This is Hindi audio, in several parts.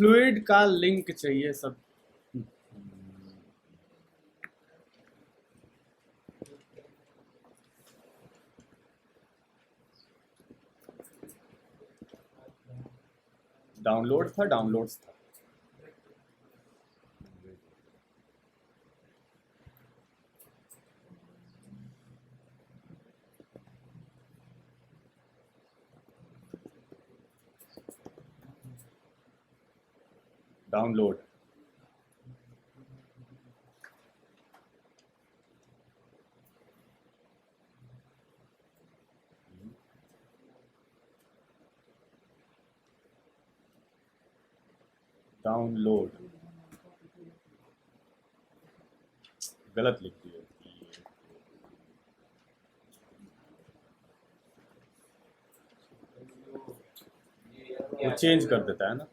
फ्लूइड का लिंक चाहिए सब। डाउनलोड्स था। डाउनलोड डाउनलोड गलत लिख दिया। वो चेंज कर देता है ना।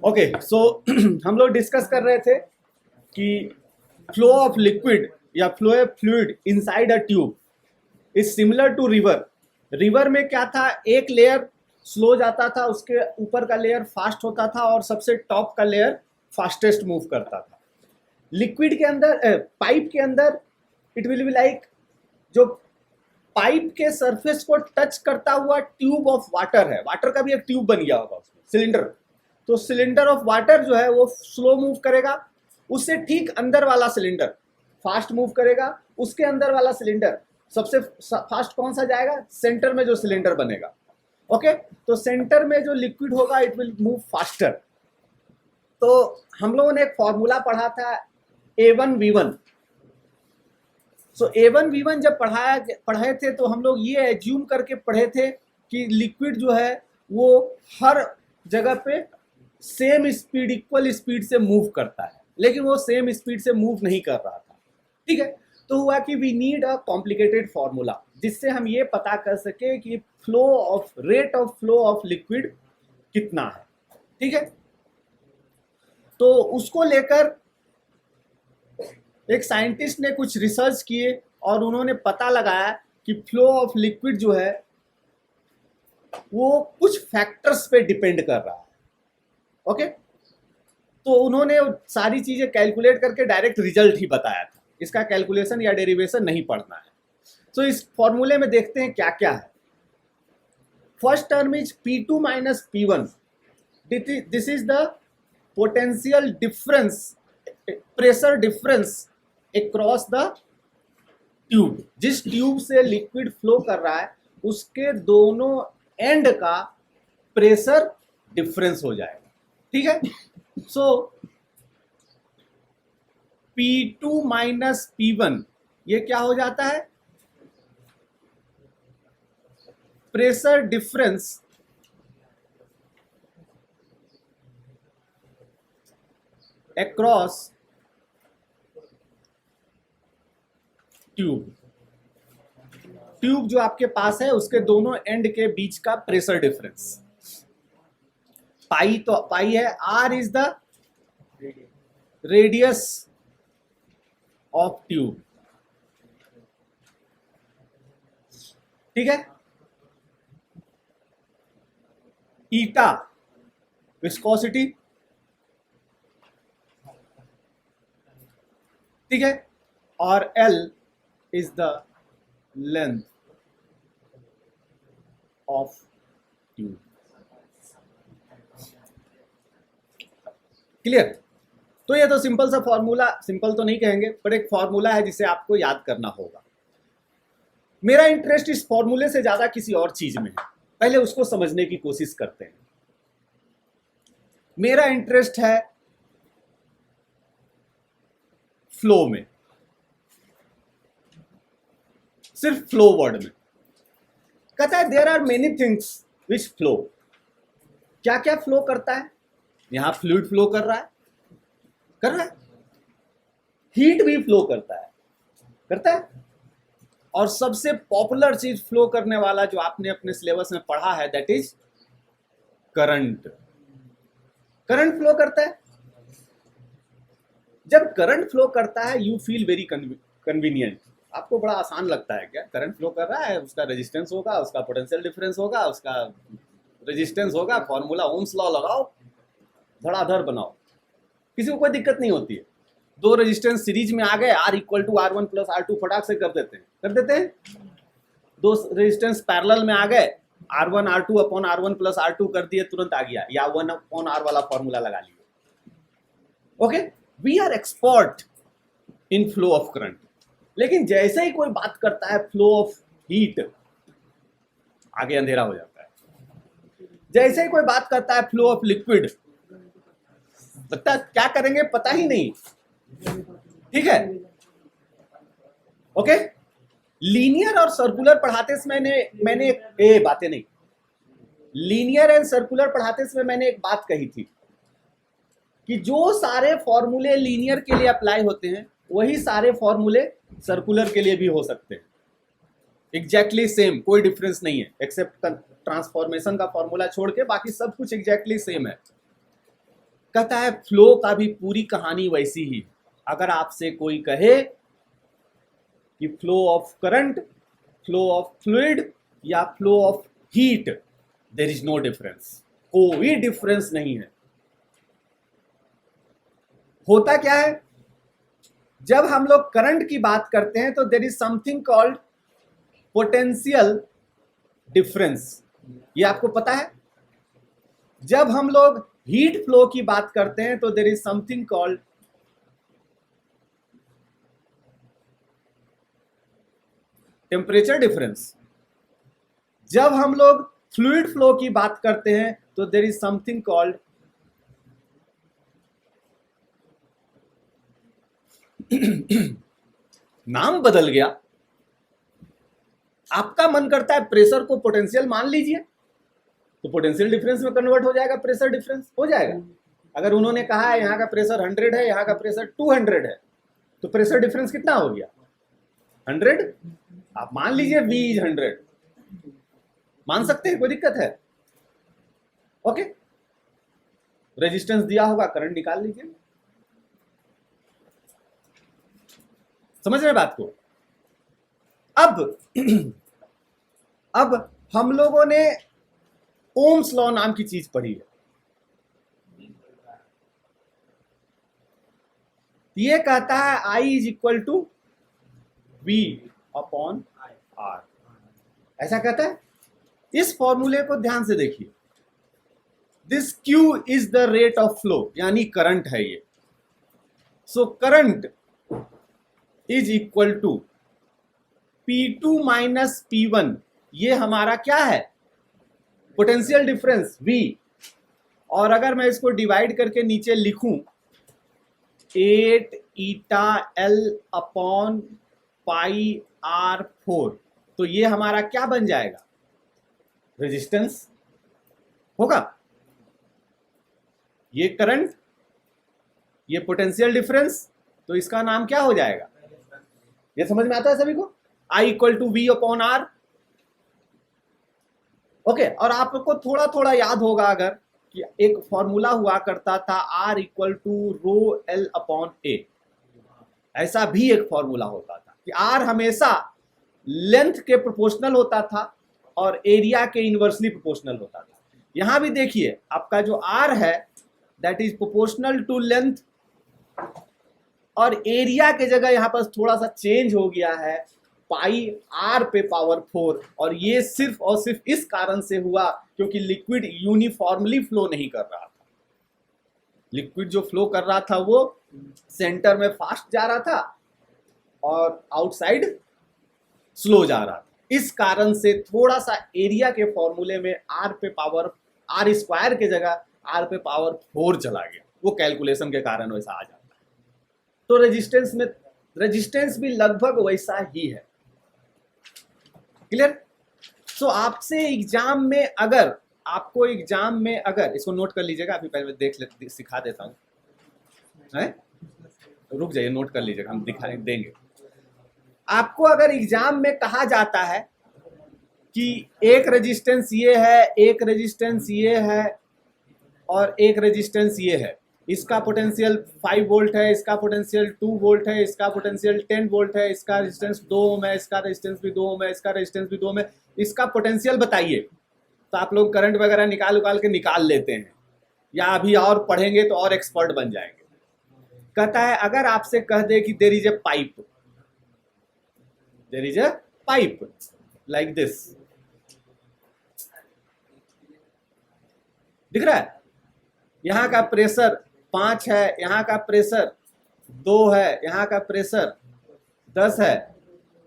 ओके सो हम लोग डिस्कस कर रहे थे कि फ्लो ऑफ लिक्विड या flow of fluid inside a tube is similar to river. River में क्या था, एक लेयर स्लो जाता था, उसके ऊपर का लेयर फास्ट होता था और सबसे टॉप का लेयर फास्टेस्ट मूव करता था। लिक्विड के अंदर पाइप के अंदर इट विल बी लाइक जो पाइप के सरफेस को टच करता हुआ ट्यूब ऑफ वाटर है, वाटर का भी एक ट्यूब बन गया होगा उसमें, सिलेंडर। तो सिलेंडर ऑफ वाटर जो है वो स्लो मूव करेगा, उससे ठीक अंदर वाला सिलेंडर फास्ट मूव करेगा, उसके अंदर वाला सिलेंडर सबसे फास्ट कौन सा जाएगा, सेंटर में जो सिलेंडर बनेगा। ओके, तो सेंटर में जो लिक्विड होगा इट विल मूव फास्टर। तो हम लोगों ने एक फॉर्मूला पढ़ा था A1V1। सो A1V1 जब पढ़े थे तो हम लोग ये एज्यूम करके पढ़े थे कि लिक्विड जो है वो हर जगह पे सेम स्पीड, इक्वल स्पीड से मूव करता है, लेकिन वो सेम स्पीड से मूव नहीं कर रहा था। ठीक है, तो हुआ कि we need a complicated formula जिससे हम ये पता कर सके कि rate of flow of liquid कितना है। ठीक है, तो उसको लेकर एक साइंटिस्ट ने कुछ रिसर्च किए और उन्होंने पता लगाया कि फ्लो ऑफ लिक्विड जो है वो कुछ फैक्टर्स पे डिपेंड कर रहा है। ओके, तो उन्होंने सारी चीजें कैलकुलेट करके डायरेक्ट रिजल्ट ही बताया था, इसका कैलकुलेशन या डेरिवेशन नहीं पढ़ना है। तो इस फॉर्मूले में देखते हैं क्या क्या है। First term is P2 minus P1। This is the potential difference, pressure difference across the tube. जिस ट्यूब से लिक्विड फ्लो कर रहा है उसके दोनों एंड का प्रेशर डिफरेंस हो जाएगा। ठीक है, सो P2 माइनस P1 ये क्या हो जाता है, pressure difference across tube. Tube जो आपके पास है उसके दोनों एंड के बीच का प्रेशर डिफरेंस। पाई तो पाई है, R is the radius of tube. ठीक है, ईटा विस्कोसिटी। ठीक है, और L is the length of tube. Clear? तो ये तो सिंपल सा फॉर्मूला, सिंपल तो नहीं कहेंगे पर एक फॉर्मूला है जिसे आपको याद करना होगा। मेरा इंटरेस्ट इस फॉर्मूले से ज्यादा किसी और चीज में है, पहले उसको समझने की कोशिश करते हैं। मेरा इंटरेस्ट है फ्लो में, सिर्फ फ्लो वर्ड में। कहता है there are many things which flow. क्या क्या फ्लो करता है? यहां फ्लूइड फ्लो कर रहा है, हीट भी फ्लो करता है। और सबसे पॉपुलर चीज फ्लो करने वाला जो आपने अपने सिलेबस में पढ़ा है, that is current. Current flow करता है। जब करंट फ्लो करता है यू फील वेरी कन्वीनियंट। आपको बड़ा आसान लगता है क्या? करंट फ्लो कर रहा है, उसका रेजिस्टेंस होगा, उसका पोटेंशियल डिफरेंस होगा, उसका रेजिस्टेंस होगा, फॉर्मूला ओम्स लॉ लगाओ, धड़ाधड़ बनाओ, किसी को कोई दिक्कत नहीं होती है। दो रेजिस्टेंस सीरीज में आ गए, R equal to R1 plus R2 फटाक से कर देते हैं। दो रेजिस्टेंस पैरेलल में आ गए, R1 R2 upon R1 plus R2 कर दिए, तुरंत आ गया, या 1 अपॉन R वाला फॉर्मूला लगा लिया। Okay, we are expert in flow of current. लेकिन जैसे ही कोई बात करता है फ्लो ऑफ हीट, आगे अंधेरा हो जाता है। जैसे ही कोई बात करता है फ्लो ऑफ लिक्विड, पता क्या करेंगे पता ही नहीं। ठीक है, ओके। लीनियर और सर्कुलर पढ़ाते समय मैंने बातें नहीं, लीनियर एंड सर्कुलर पढ़ाते समय मैंने एक बात कही थी कि जो सारे फॉर्मूले लीनियर के लिए अप्लाई होते हैं वही सारे फॉर्मूले सर्कुलर के लिए भी हो सकते हैं। एग्जैक्टली सेम, कोई डिफरेंस नहीं है, एक्सेप्ट ट्रांसफॉर्मेशन का फॉर्मूला छोड़ के बाकी सब कुछ एग्जैक्टली सेम है। कहता है फ्लो का भी पूरी कहानी वैसी ही। अगर आपसे कोई कहे कि flow of current, flow of fluid या flow of heat, there is no difference, कोई डिफरेंस नहीं है। होता क्या है, जब हम लोग करंट की बात करते हैं तो there is something called potential difference. ये आपको पता है। जब हम लोग हीट फ्लो की बात करते हैं तो there is something called temperature difference. जब हम लोग फ्लूइड फ्लो की बात करते हैं तो देयर इज समथिंग कॉल्ड नाम बदल गया। आपका मन करता है प्रेशर को पोटेंशियल मान लीजिए, तो पोटेंशियल डिफरेंस में कन्वर्ट हो जाएगा, प्रेशर डिफरेंस हो जाएगा। अगर उन्होंने कहा है यहाँ का प्रेशर 100 है, यहाँ का प्रेशर 200 है, तो प्रेशर डिफरेंस कितना हो गया? 100। आप मान लीजिए V इज 100, मान सकते हैं, कोई दिक्कत है? ओके, रेजिस्टेंस दिया होगा, करंट निकाल लीजिए। समझ रहे बात को? अब हम लोगों ने ओम्स लॉ नाम की चीज पढ़ी है। ये कहता है I is equal to V upon R, ऐसा कहता है। इस फॉर्मूले को ध्यान से देखिए। This Q is the rate of flow, यानी करंट है ये। So current is equal to P2 minus P1, ये हमारा क्या है? Potential difference V। और अगर मैं इसको डिवाइड करके नीचे लिखूं 8 ईटा L अपॉन पाई R4, तो ये हमारा क्या बन जाएगा? रेजिस्टेंस होगा। ये करंट, ये पोटेंशियल डिफरेंस, तो इसका नाम क्या हो जाएगा? ये समझ में आता है सभी को? I equal to V upon R। Okay, और आपको थोड़ा थोड़ा याद होगा अगर कि एक फॉर्मूला हुआ करता था R equal to rho L upon A। ऐसा भी एक फॉर्मूला होता था कि R हमेशा लेंथ के प्रोपोर्शनल होता था और एरिया के इनवर्सली प्रोपोर्शनल होता था। यहां भी देखिए, आपका जो R है that is proportional to length, और एरिया के जगह यहां पर थोड़ा सा चेंज हो गया है, पाई R पे पावर 4। और ये सिर्फ और सिर्फ इस कारण से हुआ क्योंकि लिक्विड यूनिफॉर्मली फ्लो नहीं कर रहा था। लिक्विड जो फ्लो कर रहा था वो सेंटर में फास्ट जा रहा था और आउटसाइड स्लो जा रहा था। इस कारण से थोड़ा सा एरिया के फॉर्मूले में R पे पावर R स्क्वायर के जगह R पे पावर 4 चला गया। वो कैलकुलेशन के कारण वैसा आ जाता है। तो रेजिस्टेंस भी लगभग वैसा ही है। क्लियर? सो आपसे एग्जाम में अगर आपको एग्जाम में अगर इसको नोट कर लीजिएगा, अभी पहले देख ले सिखा देता हूँ, रुक जाइए, नोट कर लीजिएगा, हम दिखाई देंगे। आपको अगर एग्जाम में कहा जाता है कि एक रेजिस्टेंस ये है, एक रेजिस्टेंस ये है और एक रेजिस्टेंस ये है, इसका पोटेंशियल 5 वोल्ट है, इसका पोटेंशियल 2 वोल्ट है, इसका पोटेंशियल 10 वोल्ट है, इसका रेजिस्टेंस 2 ओम है, इसका रेजिस्टेंस भी 2 ओम है, इसका रेजिस्टेंस भी 2 ओम है, इसका पोटेंशियल बताइए। तो आप लोग करंट वगैरह निकाल लेते हैं, या अभी और पढ़ेंगे तो और एक्सपर्ट बन जाएंगे। कहता है अगर आपसे कह दे कि there is a pipe like this, दिख रहा है, यहाँ का प्रेशर 5 है, यहाँ का प्रेशर 2 है, यहाँ का प्रेशर 10 है,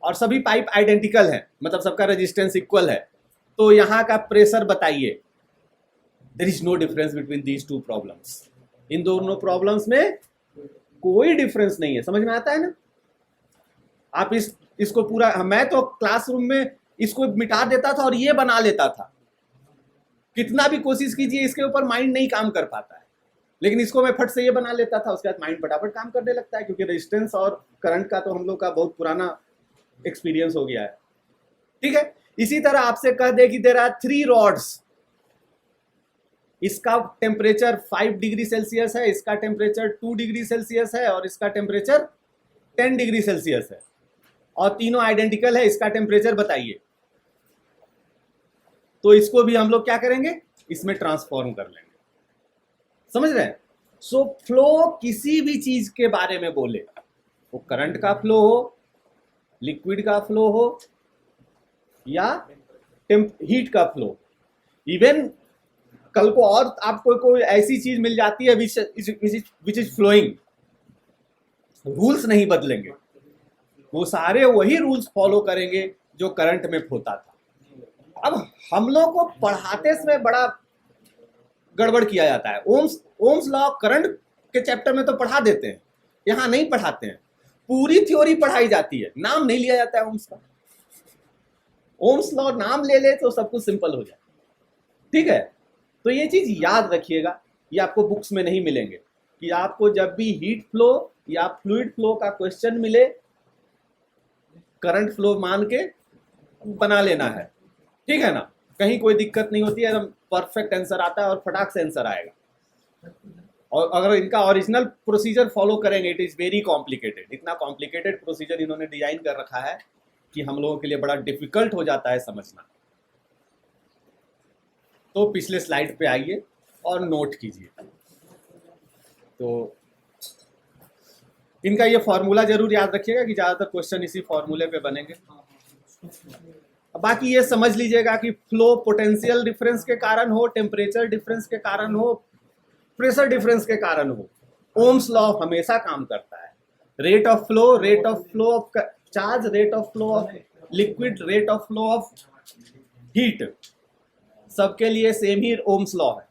और सभी पाइप आइडेंटिकल है, मतलब सबका रेजिस्टेंस इक्वल है, तो यहाँ का प्रेशर बताइए। There is no difference between these two problems. इन दोनों प्रॉब्लम्स में कोई डिफरेंस नहीं है। समझ में आता है ना? आप इसको पूरा, मैं तो क्लासरूम में इसको मिटा देता था और ये बना लेता था। कितना भी कोशिश कीजिए, इसके ऊपर माइंड नहीं काम कर पाता है, लेकिन इसको मैं फट से ये बना लेता था, उसके बाद माइंड फटाफट काम करने लगता है, क्योंकि रेजिस्टेंस और करंट का तो हम लोग का बहुत पुराना एक्सपीरियंस हो गया है। ठीक है, इसी तरह आपसे कह दे कि देयर आर 3 रॉड्स, इसका टेम्परेचर 5 डिग्री सेल्सियस है, इसका टेम्परेचर 2 डिग्री सेल्सियस है और इसका टेम्परेचर 10 डिग्री सेल्सियस है, और तीनों आइडेंटिकल है, इसका टेम्परेचर बताइए। तो इसको भी हम लोग क्या करेंगे, इसमें ट्रांसफॉर्म कर लेंगे। समझ रहे हैं? सो फ्लो किसी भी चीज के बारे में बोले, वो करंट का फ्लो हो, लिक्विड का फ्लो हो, या हीट का फ्लो, इवन कल को और आपको कोई ऐसी चीज मिल जाती है विच इज फ्लोइंग, रूल्स नहीं बदलेंगे, वो सारे वही रूल्स फॉलो करेंगे जो करंट में होता था। अब हम लोग को पढ़ाते समय बड़ा गड़बड़ किया जाता है। ओम्स लॉ करंट के चैप्टर में तो पढ़ा देते हैं, यहां नहीं पढ़ाते हैं। पूरी थ्योरी पढ़ाई जाती है, नाम नहीं लिया जाता है ओम्स का। ओम्स लॉ नाम ले ले तो सब कुछ सिंपल हो जाए। ठीक है, तो ये चीज याद रखिएगा, ये आपको बुक्स में नहीं मिलेंगे, कि आपको जब भी हीट फ्लो या फ्लूइड फ्लो का क्वेश्चन मिले, करंट फ्लो मान के बना लेना है। ठीक है ना? कहीं कोई दिक्कत नहीं होती है, एकदम परफेक्ट आंसर आता है और फटाक से आंसर आएगा। और अगर इनका ओरिजिनल प्रोसीजर फॉलो करेंगे, इट इज वेरी कॉम्प्लिकेटेड। इतना कॉम्प्लिकेटेड प्रोसीजर इन्होंने डिजाइन कर रखा है कि हम लोगों के लिए बड़ा डिफिकल्ट हो जाता है समझना। तो पिछले स्लाइड पे आइए और नोट कीजिए। तो इनका ये फॉर्मूला जरूर याद रखिएगा कि ज्यादातर क्वेश्चन इसी फॉर्मूले पे बनेंगे। बाकी ये समझ लीजिएगा कि फ्लो पोटेंशियल डिफरेंस के कारण हो, टेम्परेचर डिफरेंस के कारण हो, प्रेशर डिफरेंस के कारण हो, ओम्स लॉ हमेशा काम करता है। Rate of flow of charge, rate of flow of liquid, rate of flow of heat, सबके लिए सेम ही ओम्स लॉ है।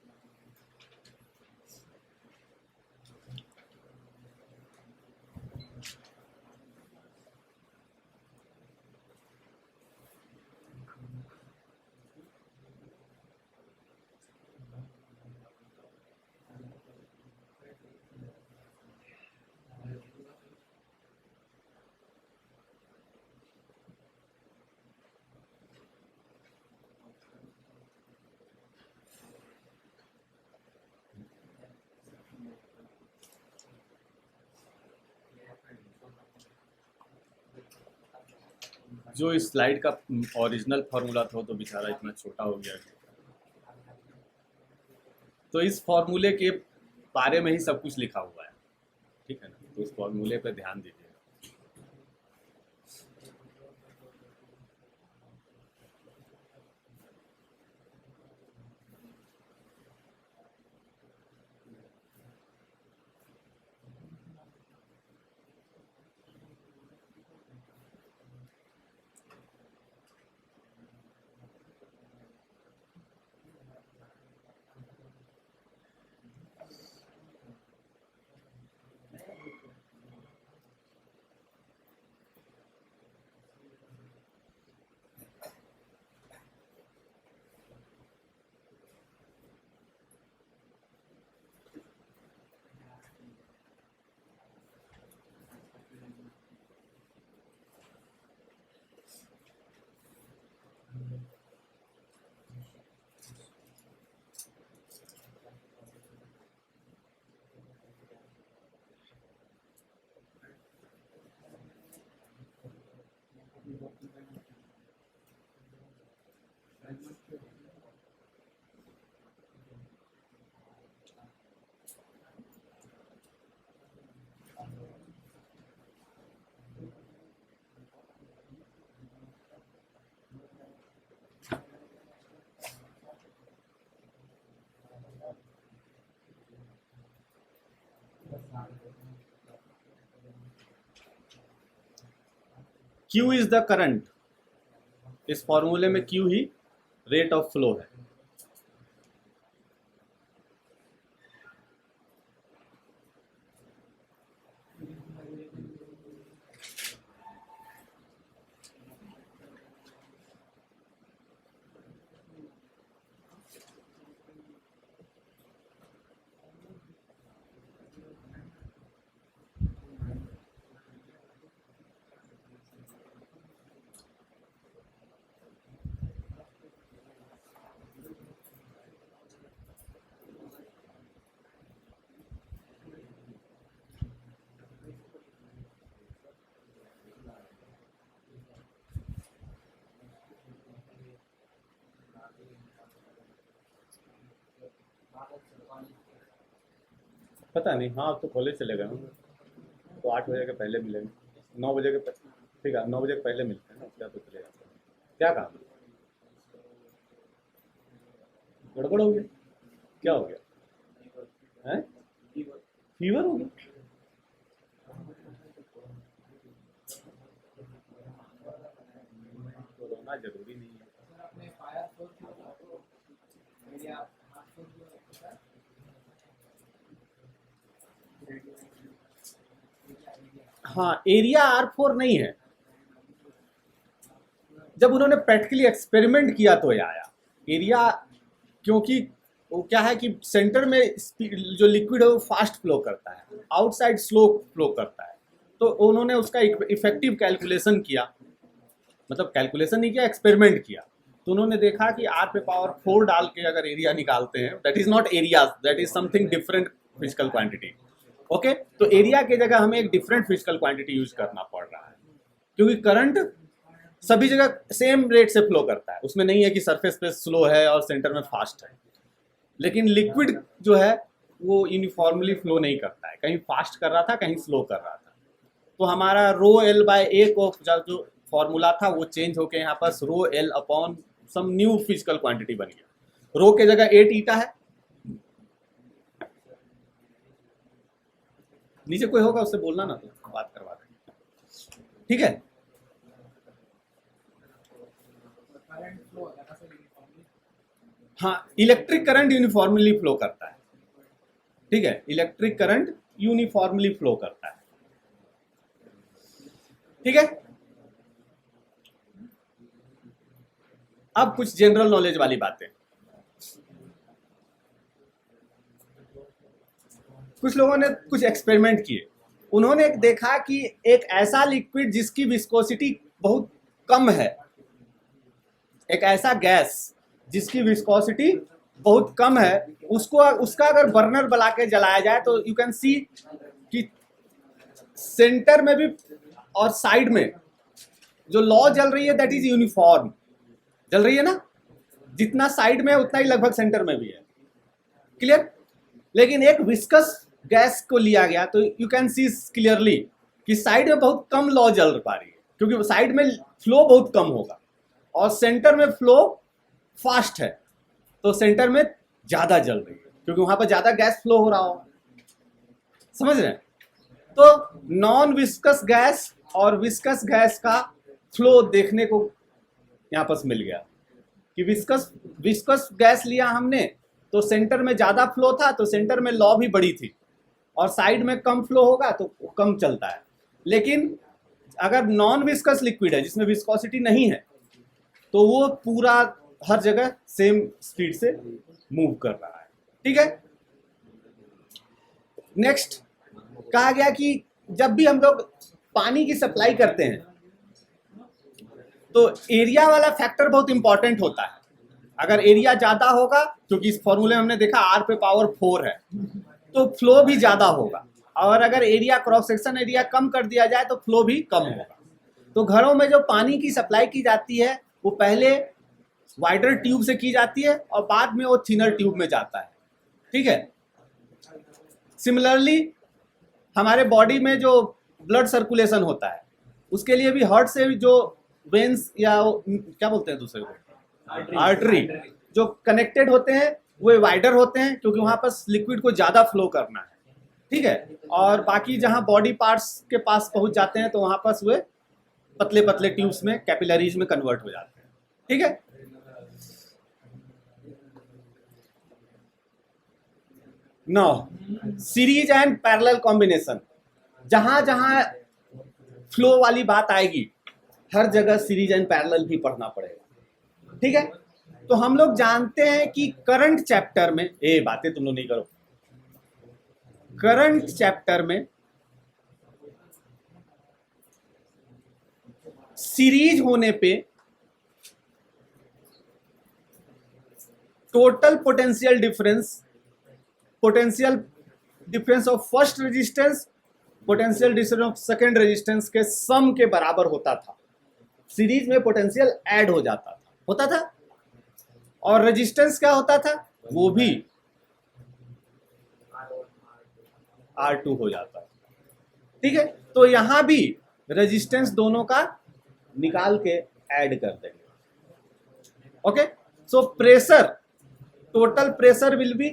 जो इस स्लाइड का ओरिजिनल फॉर्मूला था तो बेचारा इतना छोटा हो गया। तो इस फॉर्मूले के बारे में ही सब कुछ लिखा हुआ है। ठीक है ना? तो इस फॉर्मूले पे ध्यान दीजिए। Q इज द करंट, इस फॉर्मूले में Q he rate of flow है। पता नहीं, हाँ अब तो कॉलेज चले गए होंगे, तो 8 बजे के पहले मिलेंगे, 9 बजे के ठीक है 9 बजे के पहले मिलते हैं ना, उसके बाद तो चले जाते हैं। क्या काम है? गड़बड़ हो गया? क्या हो गया है? फीवर हो गया? तो रोना जरूरी नहीं है। हाँ, एरिया R4 नहीं है। जब उन्होंने प्रैक्टिकली एक्सपेरिमेंट किया तो ये आया एरिया, क्योंकि वो क्या है कि सेंटर में जो लिक्विड है वो फास्ट फ्लो करता है, आउटसाइड स्लो फ्लो करता है। तो उन्होंने उसका इफेक्टिव कैलकुलेशन किया, मतलब कैलकुलेशन नहीं किया, एक्सपेरिमेंट किया। तो उन्होंने देखा कि R पे पावर 4 डाल के अगर एरिया निकालते हैं, that is not area, that is something different physical quantity. Okay, तो एरिया की जगह हमें एक डिफरेंट फिजिकल क्वांटिटी यूज करना पड़ रहा है, क्योंकि करंट सभी जगह सेम रेट से फ्लो करता है, उसमें नहीं है कि सरफेस पे स्लो है और सेंटर में फास्ट है। लेकिन लिक्विड जो है वो यूनिफॉर्मली फ्लो नहीं करता है, कहीं फास्ट कर रहा था, कहीं स्लो कर रहा था। तो हमारा रो एल बाय ए को जो फॉर्मूला था वो चेंज होके यहाँ पर rho L upon some new physical quantity बन गया। रो के जगह 8 ईटा है, नीचे कोई होगा उससे बोलना ना, तो बात करवा देंगे, ठीक है। हाँ, इलेक्ट्रिक करंट यूनिफॉर्मली फ्लो करता है, ठीक है, इलेक्ट्रिक करंट यूनिफॉर्मली फ्लो करता है, ठीक है। अब कुछ जनरल नॉलेज वाली बातें। कुछ लोगों ने कुछ एक्सपेरिमेंट किए, उन्होंने देखा कि एक ऐसा लिक्विड जिसकी विस्कोसिटी बहुत कम है, एक ऐसा गैस जिसकी विस्कोसिटी बहुत कम है, उसको उसका अगर बर्नर बना के जलाया जाए तो यू कैन सी कि सेंटर में भी और साइड में जो लॉ जल रही है दैट इज यूनिफॉर्म जल रही है ना, जितना साइड में है उतना ही लगभग सेंटर में भी है, क्लियर। लेकिन एक विस्कस गैस को लिया गया तो यू कैन सी क्लियरली कि साइड में बहुत कम लॉ जल पा रही है, क्योंकि साइड में फ्लो बहुत कम होगा और सेंटर में फ्लो फास्ट है, तो सेंटर में ज्यादा जल रही है क्योंकि वहां पर ज्यादा गैस फ्लो हो रहा होगा, समझ रहे हैं। तो नॉन विस्कस गैस और विस्कस गैस का फ्लो देखने को यहां पर मिल गया कि विस्कस गैस लिया हमने तो सेंटर में ज्यादा फ्लो था, तो सेंटर में लॉ भी बड़ी थी, और साइड में कम फ्लो होगा तो कम चलता है। लेकिन अगर नॉन विस्कस लिक्विड है जिसमें विस्कोसिटी नहीं है तो वो पूरा हर जगह सेम स्पीड से मूव कर रहा है, ठीक है। नेक्स्ट कहा गया कि जब भी हम लोग पानी की सप्लाई करते हैं तो एरिया वाला फैक्टर बहुत इंपॉर्टेंट होता है। अगर एरिया ज्यादा होगा, क्योंकि इस फॉर्मूले में हमने देखा R पे पावर 4 है, तो फ्लो भी ज्यादा होगा, और अगर एरिया क्रॉस सेक्शन एरिया कम कर दिया जाए तो फ्लो भी कम होगा। तो घरों में जो पानी की सप्लाई की जाती है वो पहले वाइडर ट्यूब से की जाती है और बाद में वो थिनर ट्यूब में जाता है, ठीक है। सिमिलरली हमारे बॉडी में जो ब्लड सर्कुलेशन होता है उसके लिए भी हार्ट से जो वेन्स या क्या बोलते हैं दूसरे को, आर्टरी जो कनेक्टेड होते हैं वो वाइडर होते हैं, क्योंकि वहां पर लिक्विड को ज्यादा फ्लो करना है, ठीक है। और बाकी जहां बॉडी पार्ट्स के पास पहुंच जाते हैं तो वहां पर वे पतले पतले ट्यूब्स में, कैपिलरीज में कन्वर्ट हो जाते हैं। ठीक है, now series and parallel combination, जहां जहां फ्लो वाली बात आएगी हर जगह सीरीज एंड पैरेलल भी पढ़ना पड़ेगा। ठीक है, तो हम लोग जानते हैं कि करंट चैप्टर में, ए बातें तुम लोग नहीं करो, करंट चैप्टर में सीरीज होने पे total potential difference of first resistance, potential difference of second resistance के सम के बराबर होता था। सीरीज में पोटेंशियल ऐड हो होता था, और रेजिस्टेंस क्या होता था, वो भी R2 हो जाता था। ठीक है, तो यहां भी रेजिस्टेंस दोनों का निकाल के ऐड कर देंगे। Okay, so pressure, total pressure will be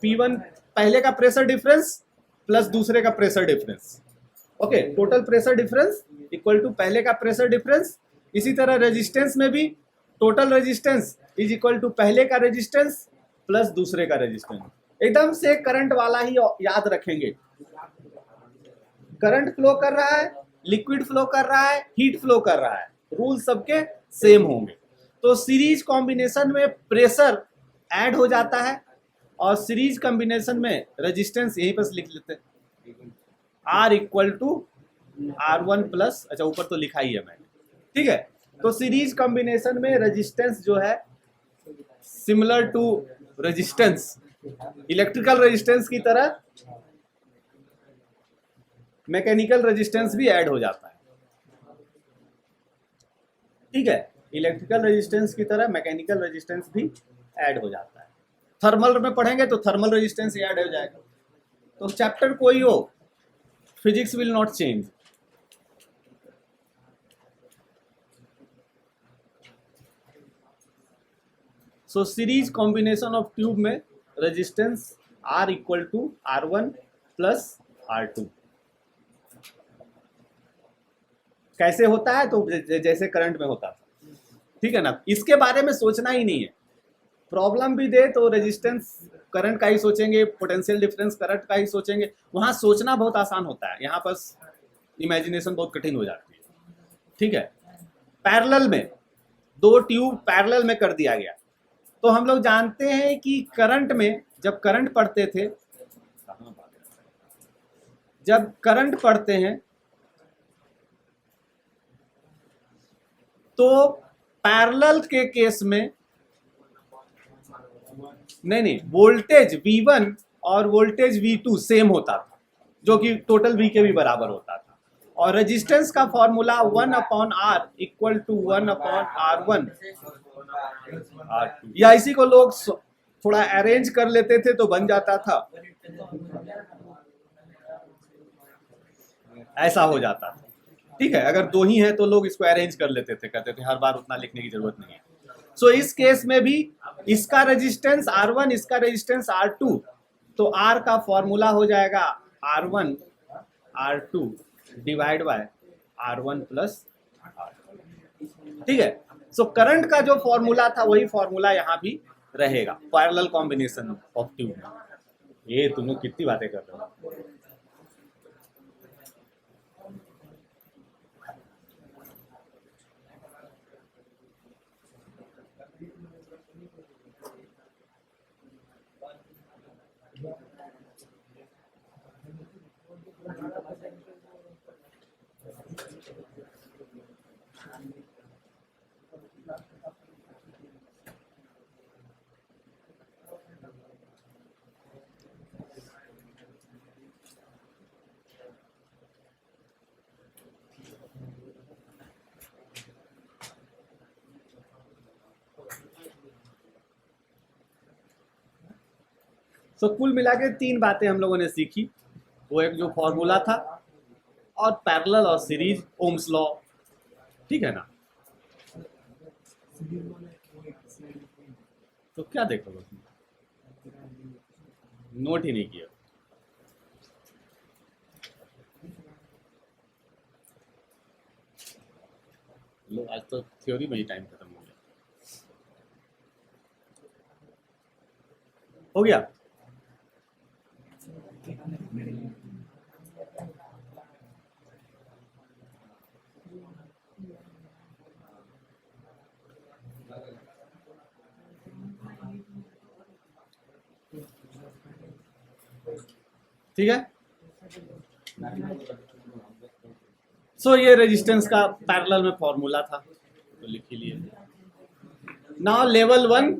P1, पहले का प्रेशर डिफरेंस प्लस दूसरे का pressure difference. Okay, total pressure difference equal to पहले का प्रेशर डिफरेंस। इसी तरह रेजिस्टेंस में भी total resistance is equal to पहले का रेजिस्टेंस प्लस दूसरे का रेजिस्टेंस। एकदम से करंट वाला ही याद रखेंगे, करंट फ्लो कर रहा है, लिक्विड फ्लो कर रहा है, हीट फ्लो कर रहा है, रूल सबके सेम होंगे। तो सीरीज कॉम्बिनेशन में प्रेशर ऐड हो जाता है, और सीरीज कॉम्बिनेशन में रेजिस्टेंस यहीं पर लिख लेते हैं, R equal to R1 plus, अच्छा ऊपर तो लिखा ही है मैंने। ठीक है, तो सीरीज कॉम्बिनेशन में रेजिस्टेंस जो है similar to resistance, electrical resistance की तरह मैकेनिकल रेजिस्टेंस भी ऐड हो जाता है। ठीक है, इलेक्ट्रिकल रेजिस्टेंस की तरह मैकेनिकल रेजिस्टेंस भी ऐड हो जाता है। थर्मल में पढ़ेंगे तो थर्मल रेजिस्टेंस ऐड हो जाएगा। तो चैप्टर कोई हो, physics will not change. So series combination of tube में resistance R equal to R1 plus R2। कैसे होता है, तो जैसे करंट में होता था। ठीक है ना, इसके बारे में सोचना ही नहीं है। प्रॉब्लम भी दे तो रेजिस्टेंस करंट का ही सोचेंगे, पोटेंशियल डिफरेंस करंट का ही सोचेंगे। वहां सोचना बहुत आसान होता है, यहाँ पर इमेजिनेशन बहुत कठिन हो जाती है। ठीक है, पैरेलल में दो ट्यूब पैरेलल में कर दिया गया, तो हम लोग जानते हैं कि करंट में जब करंट पढ़ते थे, जब करंट पढ़ते हैं तो पैरेलल के केस में नहीं, वोल्टेज V1 और वोल्टेज V2 सेम होता था, जो कि टोटल V के भी बराबर होता था। और रेजिस्टेंस का formula 1/R equal to 1/R1 R2, या इसी को लोग थोड़ा अरेंज कर लेते थे तो बन जाता था, ऐसा हो जाता था। ठीक है, अगर दो ही हैं तो लोग इसको अरेंज कर लेते थे, कहते थे हर बार उतना लिखने की जरूरत नहीं है। सो इस केस में भी इसका रेजिस्टेंस R1, इसका रेजिस्टेंस R2, तो R का फॉर्मूला हो जाएगा R1 R2 divide by R1 plus R2। ठीक है, सो करंट का जो फॉर्मूला था वही फॉर्मूला यहाँ भी रहेगा पैरेलल कॉम्बिनेशन ऑफ ट्यूब में। ये तुम लोग कितनी बातें कर रहे हो। तो कुल मिला के 3 बातें हम लोगों ने सीखी। वो एक जो फॉर्मूला था, और पैरेलल और सीरीज, ओम्स लॉ। ठीक है ना, तो क्या देखोगे, नोट ही नहीं किया। लो आज तो थ्योरी में ही टाइम खत्म हो गया। हो गया। ठीक है। सो ये रेजिस्टेंस का पैरेलल में फॉर्मूला था, तो लिख ही लिए। Now level 1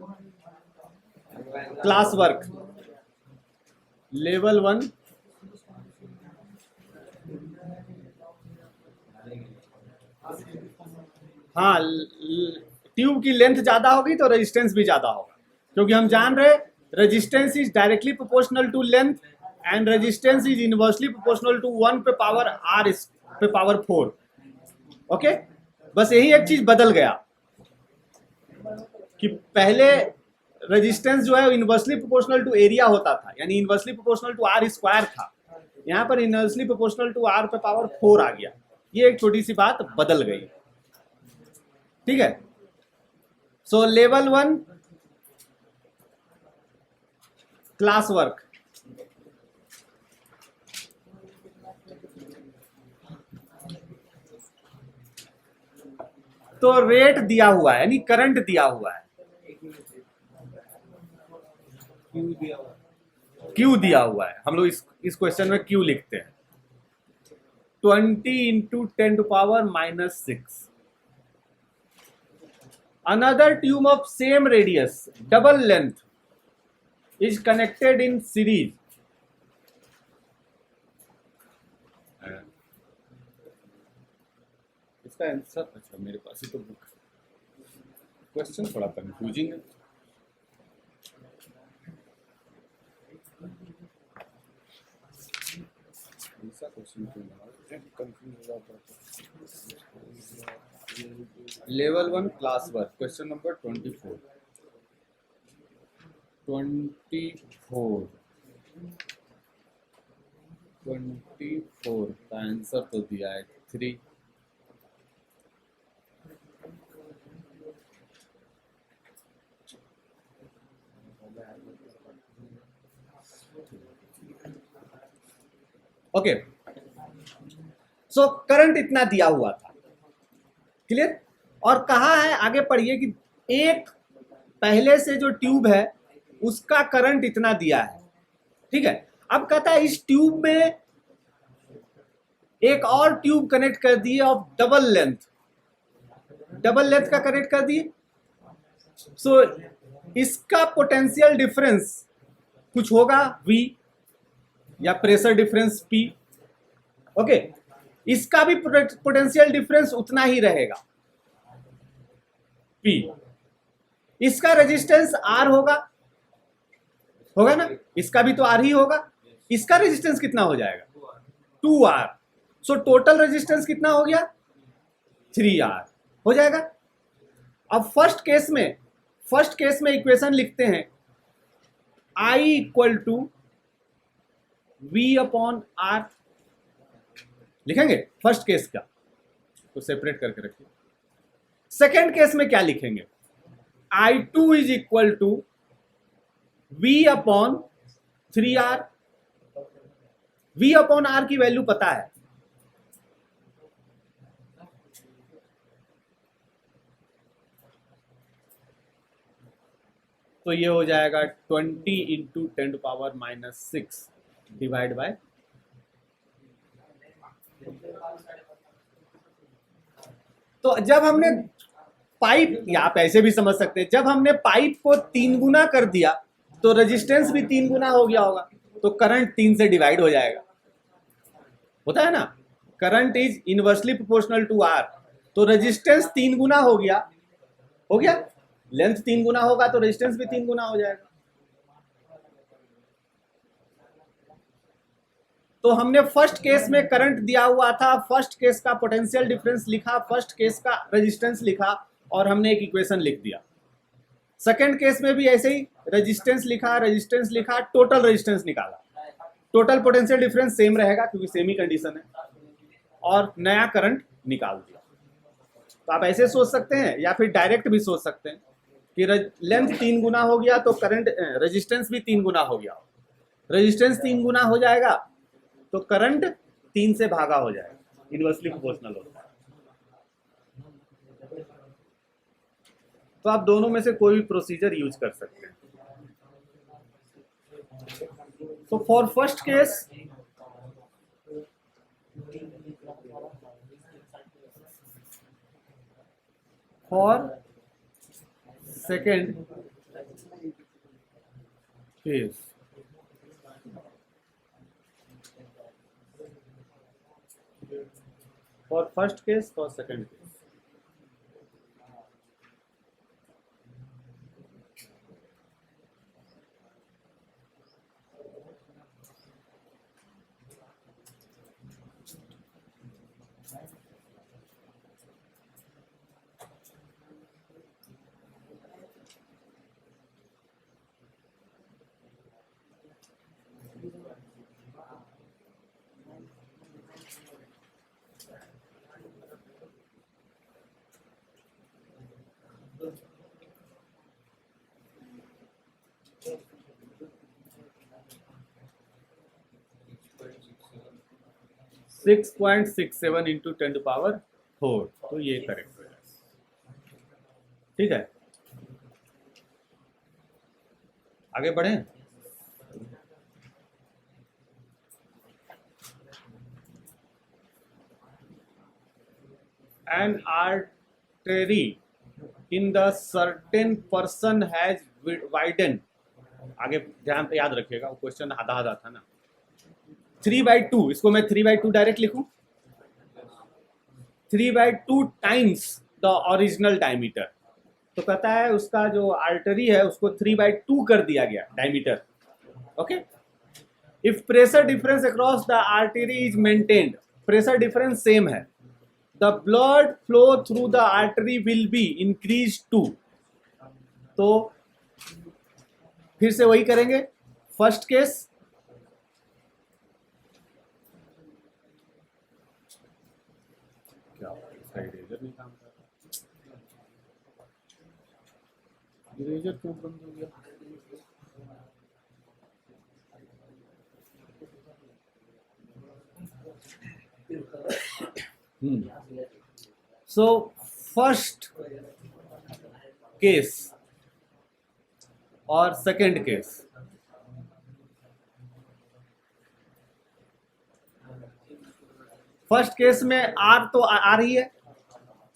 class work. Level 1 हाँ, ट्यूब की लेंथ ज्यादा होगी तो रेजिस्टेंस भी ज्यादा होगा, क्योंकि हम जान रहे resistance is directly proportional to length and resistance is inversely proportional to 1 पे पावर r पे पावर 4। ओके, बस यही एक चीज बदल गया कि पहले रेजिस्टेंस जो है इनवर्सली प्रोपोर्शनल टू एरिया होता था, यानी inversely proportional to r square था, यहाँ पर इनवर्सली प्रोपोर्शनल टू r पे पावर 4 आ गया। ये एक छोटी सी बात बदल गई। ठीक है। सो लेवल 1 क्लास वर्क। तो रेट दिया हुआ है, यानी करंट दिया हुआ है, क्यू दिया हुआ है। हम लोग इस क्वेश्चन में क्यू लिखते हैं 20 into 10⁻⁻6। Another tube of same radius, double length, is connected in series. इसका आंसर, अच्छा मेरे पास ही तो बुक, क्वेश्चन थोड़ा कंफ्यूजिंग है। ऐसा क्वेश्चन क्यों कंफ्यूज हो जाता है। Level 1 class work, question number 24 का आंसर तो दिया है 3। ओके। सो करंट इतना दिया हुआ था, क्लियर। और कहा है, आगे पढ़िए कि एक पहले से जो ट्यूब है उसका करंट इतना दिया है। ठीक है। अब कहता है इस ट्यूब में एक और ट्यूब कनेक्ट कर दिए of double length, double length का कनेक्ट कर दिए। सो इसका पोटेंशियल डिफरेंस कुछ होगा V या प्रेशर डिफरेंस P। ओके, इसका भी पोटेंशियल डिफरेंस उतना ही रहेगा P। इसका रेजिस्टेंस R होगा ना, इसका भी तो R ही होगा। इसका रेजिस्टेंस कितना हो जाएगा 2R। सो टोटल रेजिस्टेंस कितना हो गया 3R हो जाएगा। अब फर्स्ट केस में इक्वेशन लिखते हैं I इक्वल टू V/R लिखेंगे फर्स्ट केस का, तो सेपरेट करके रखिए। सेकेंड केस में क्या लिखेंगे, I2 is equal to V/3R। V/R की वैल्यू पता है, तो ये हो जाएगा 20 इंटू 10⁻⁻6 डिवाइड बाय, तो जब हमने पाइप, या आप ऐसे भी समझ सकते हैं, जब हमने पाइप को 3 गुना कर दिया तो रेजिस्टेंस भी 3 गुना हो गया होगा, तो करंट 3 से डिवाइड हो जाएगा। होता है ना, current is inversely proportional to R, तो रेजिस्टेंस 3 गुना हो गया। लेंथ 3 गुना होगा तो रेजिस्टेंस भी 3 गुना हो जाएगा। तो हमने फर्स्ट केस में करंट दिया हुआ था, फर्स्ट केस का पोटेंशियल डिफरेंस लिखा, फर्स्ट केस का रेजिस्टेंस लिखा, और हमने एक इक्वेशन लिख दिया। सेकंड केस में भी ऐसे ही रेजिस्टेंस लिखा, टोटल रेजिस्टेंस निकाला, टोटल पोटेंशियल डिफरेंस सेम रहेगा क्योंकि सेम ही कंडीशन है, और नया करंट निकाल दिया। तो आप ऐसे सोच सकते हैं या फिर डायरेक्ट भी सोच सकते हैं कि लेंथ 3 गुना हो गया तो करंट रेजिस्टेंस भी 3 गुना हो गया। रेजिस्टेंस 3 गुना हो जाएगा तो करंट 3 से भागा हो जाएगा, इनवर्सली प्रोपोर्शनल होता है। तो आप दोनों में से कोई भी प्रोसीजर यूज कर सकते हैं। तो for first case for second case for first case for second case six 6.67 into 10⁴ तो ये करेक्ट हो जाएगा। ठीक है, आगे बढ़े। An artery in the certain person has widened, आगे ध्यान से याद रखिएगा, वो क्वेश्चन आधा आधा था ना। 3/2, इसको मैं 3/2 डायरेक्ट लिखूं, 3/2 टाइम्स द ओरिजिनल डायमीटर। तो कहता है उसका जो आर्टरी है उसको 3/2 कर दिया गया diameter. Okay, if pressure difference across the artery is maintained, pressure difference same है, the blood flow through the artery will be increase too. तो फिर से वही करेंगे, फर्स्ट केस इरेजर नहीं काम कर रहा, इरेजर क्यों बंद हो गया? सो फर्स्ट केस और सेकंड केस, फर्स्ट केस में आर तो आर ही है,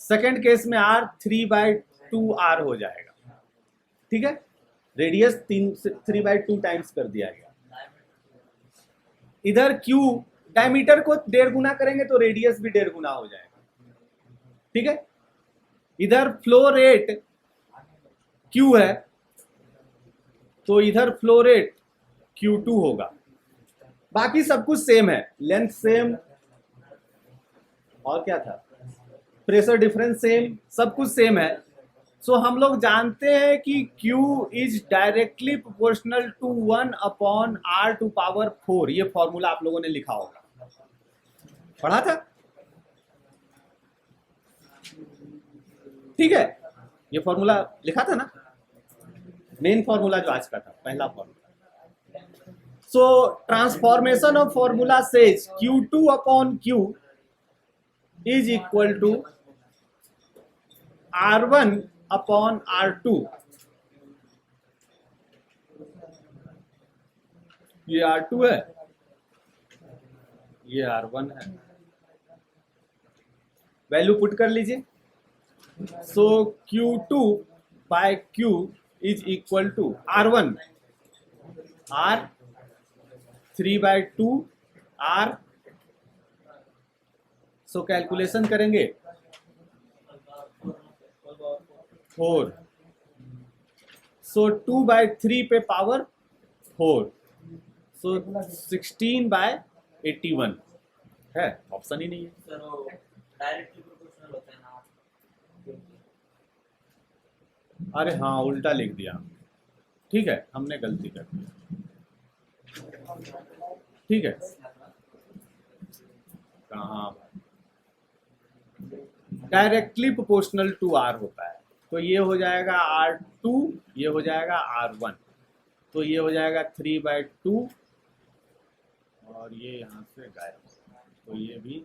सेकंड केस में आर 3/2 आर हो जाएगा। ठीक है, रेडियस 3/2 टाइम्स कर दिया गया। इधर क्यू डायमीटर को 1.5 गुना करेंगे तो रेडियस भी 1.5 गुना हो जाएगा। ठीक है, इधर फ्लो रेट क्यू है तो इधर फ्लो रेट Q2 होगा। बाकी सब कुछ सेम है, लेंथ सेम, और क्या था, प्रेशर डिफरेंस सेम, सब कुछ सेम है। सो हम लोग जानते हैं कि Q is directly proportional to 1/R⁴। ये फॉर्मूला आप लोगों ने लिखा होगा, पढ़ा था। ठीक है, ये फॉर्मूला लिखा था ना, मेन फॉर्मूला जो आज का था, पहला formula. So transformation of formula says Q2/Q is equal to R1/R2। ये R2 है, ये R1 है, वैल्यू पुट कर लीजिए। सो Q2/Q is equal to R1 R 3/2 R। So calculation करेंगे 4, सो 2/3 पे पावर 4, सो 16/81 है, ऑप्शन ही नहीं है। डायरेक्टली प्रोपोर्शनल होता है ना। अरे हाँ, उल्टा लिख दिया। ठीक है, हमने गलती कर दी। ठीक है, कहाँ डायरेक्टली प्रोपोर्शनल टू आर होता है। तो ये हो जाएगा R2, ये हो जाएगा R1, तो ये हो जाएगा 3/2 और ये यहाँ से गायब, तो ये भी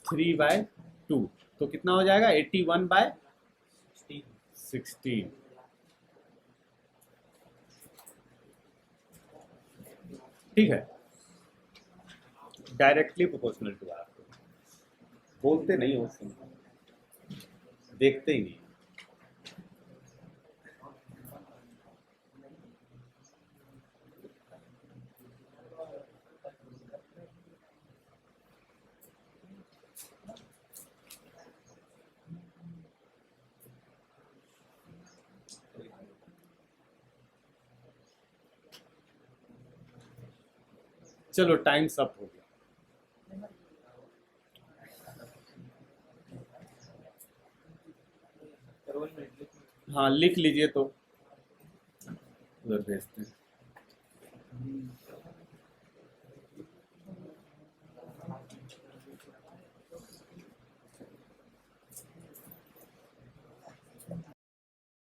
थ्री बाय टू, तो कितना हो जाएगा 81/16। ठीक है, डायरेक्टली प्रोपोर्शनल टू आर। बोलते नहीं हो, देखते ही नहीं। चलो टाइम्स अप हो गया। हाँ लिख लीजिए, तो उधर भेजते हैं।